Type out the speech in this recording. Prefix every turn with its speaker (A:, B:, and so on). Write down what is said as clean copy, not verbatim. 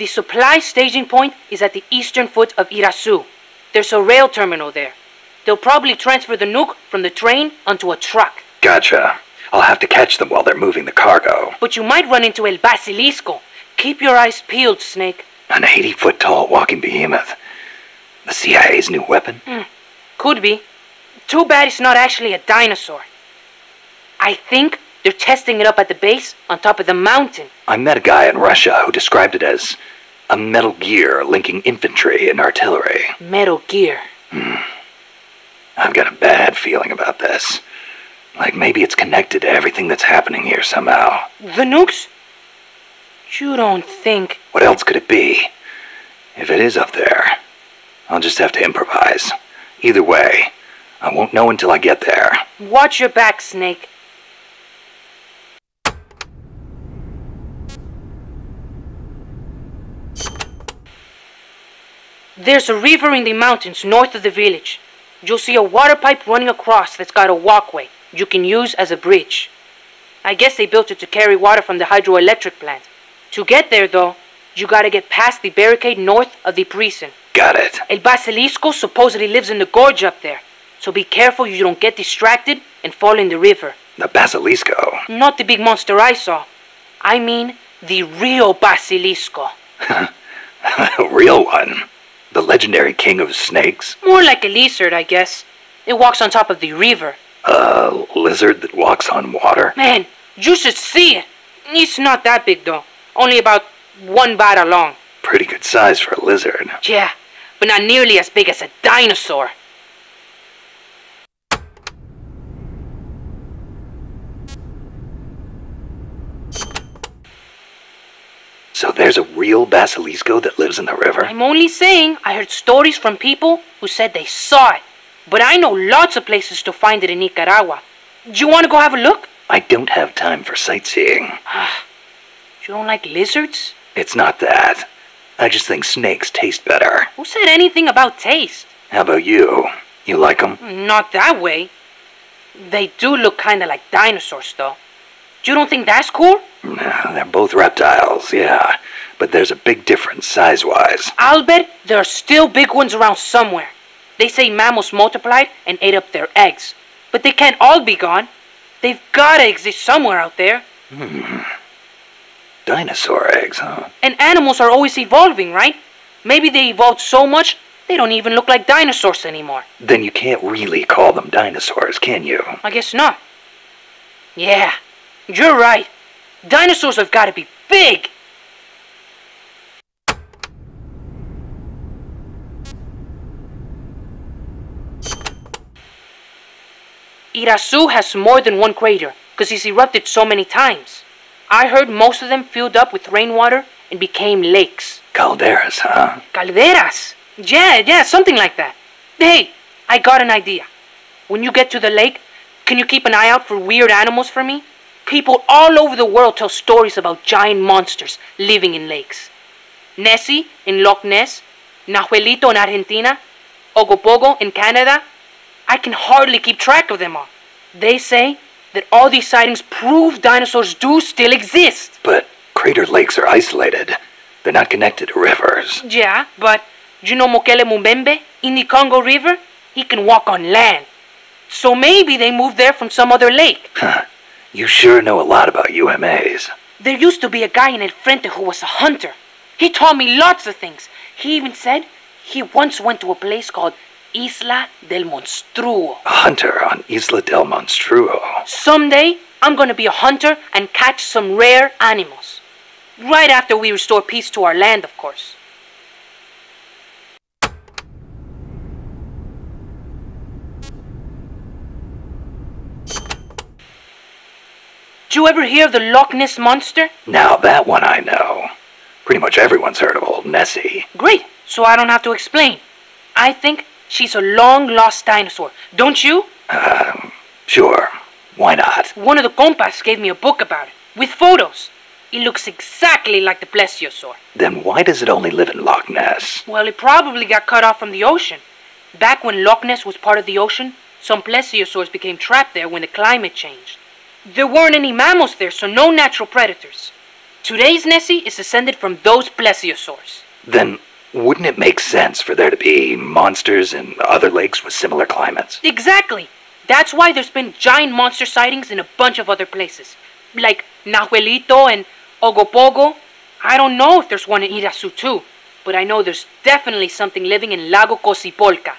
A: The supply staging point is at the eastern foot of Irasu. There's a rail terminal there. They'll probably transfer the nuke from the train onto a truck.
B: Gotcha. I'll have to catch them while they're moving the cargo.
A: But you might run into El Basilisco. Keep your eyes peeled, Snake.
B: An 80-foot-tall walking behemoth. The CIA's new weapon?
A: Could be. Too bad it's not actually a dinosaur. I think they're testing it up at the base on top of the mountain.
B: I met a guy in Russia who described it as a metal gear linking infantry and artillery.
A: Metal Gear.
B: I've got a bad feeling about this. Like maybe it's connected to everything that's happening here somehow.
A: The nukes? You don't think...
B: What else could it be? If it is up there, I'll just have to improvise. Either way, I won't know until I get there.
A: Watch your back, Snake. There's a river in the mountains north of the village. You'll see a water pipe running across that's got a walkway you can use as a bridge. I guess they built it to carry water from the hydroelectric plant. To get there, though, you gotta get past the barricade north of the prison.
B: Got it.
A: El Basilisco supposedly lives in the gorge up there, so be careful you don't get distracted and fall in the river.
B: The Basilisco?
A: Not the big monster I saw. I mean, the real Basilisco.
B: A real one? The legendary king of snakes?
A: More like a lizard, I guess. It walks on top of the river.
B: A lizard that walks on water?
A: Man, you should see it. It's not that big, though. Only about 1 bada long.
B: Pretty good size for a lizard.
A: Yeah, but not nearly as big as a dinosaur.
B: So there's a real Basilisco that lives in the river?
A: I'm only saying I heard stories from people who said they saw it. But I know lots of places to find it in Nicaragua. Do you want to go have a look?
B: I don't have time for sightseeing.
A: You don't like lizards?
B: It's not that. I just think snakes taste better.
A: Who said anything about taste?
B: How about you? You like them?
A: Not that way. They do look kinda like dinosaurs, though. You don't think that's cool?
B: They're both reptiles, yeah. But there's a big difference size-wise.
A: I'll bet there are still big ones around somewhere. They say mammals multiplied and ate up their eggs. But they can't all be gone. They've gotta exist somewhere out there.
B: Dinosaur eggs, huh?
A: And animals are always evolving, right? Maybe they evolved so much, they don't even look like dinosaurs anymore.
B: Then you can't really call them dinosaurs, can you?
A: I guess not. Yeah, you're right. Dinosaurs have gotta be big. Irasu has more than one crater, because it's erupted so many times. I heard most of them filled up with rainwater and became lakes.
B: Calderas, huh?
A: Calderas? Yeah, something like that. Hey, I got an idea. When you get to the lake, can you keep an eye out for weird animals for me? People all over the world tell stories about giant monsters living in lakes. Nessie in Loch Ness, Nahuelito in Argentina, Ogopogo in Canada. I can hardly keep track of them all. They say that all these sightings prove dinosaurs do still exist.
B: But crater lakes are isolated. They're not connected to rivers.
A: Yeah, but you know Mokele Mumbembe in the Congo River? He can walk on land. So maybe they moved there from some other lake.
B: You sure know a lot about UMAs.
A: There used to be a guy in El Frente who was a hunter. He taught me lots of things. He even said he once went to a place called Isla del Monstruo.
B: A hunter on Isla del Monstruo.
A: Someday, I'm gonna be a hunter and catch some rare animals. Right after we restore peace to our land, of course. Did you ever hear of the Loch Ness monster?
B: Now that one I know. Pretty much everyone's heard of old Nessie.
A: Great, so I don't have to explain. I think she's a long-lost dinosaur, don't you?
B: Sure. Why not?
A: One of the compas gave me a book about it, with photos. It looks exactly like the plesiosaur.
B: Then why does it only live in Loch Ness?
A: Well, it probably got cut off from the ocean. Back when Loch Ness was part of the ocean, some plesiosaurs became trapped there when the climate changed. There weren't any mammals there, so no natural predators. Today's Nessie is descended from those plesiosaurs.
B: Then wouldn't it make sense for there to be monsters in other lakes with similar climates?
A: Exactly. That's why there's been giant monster sightings in a bunch of other places. Like Nahuelito and Ogopogo. I don't know if there's one in Irasu too, but I know there's definitely something living in Lago Cosipolca.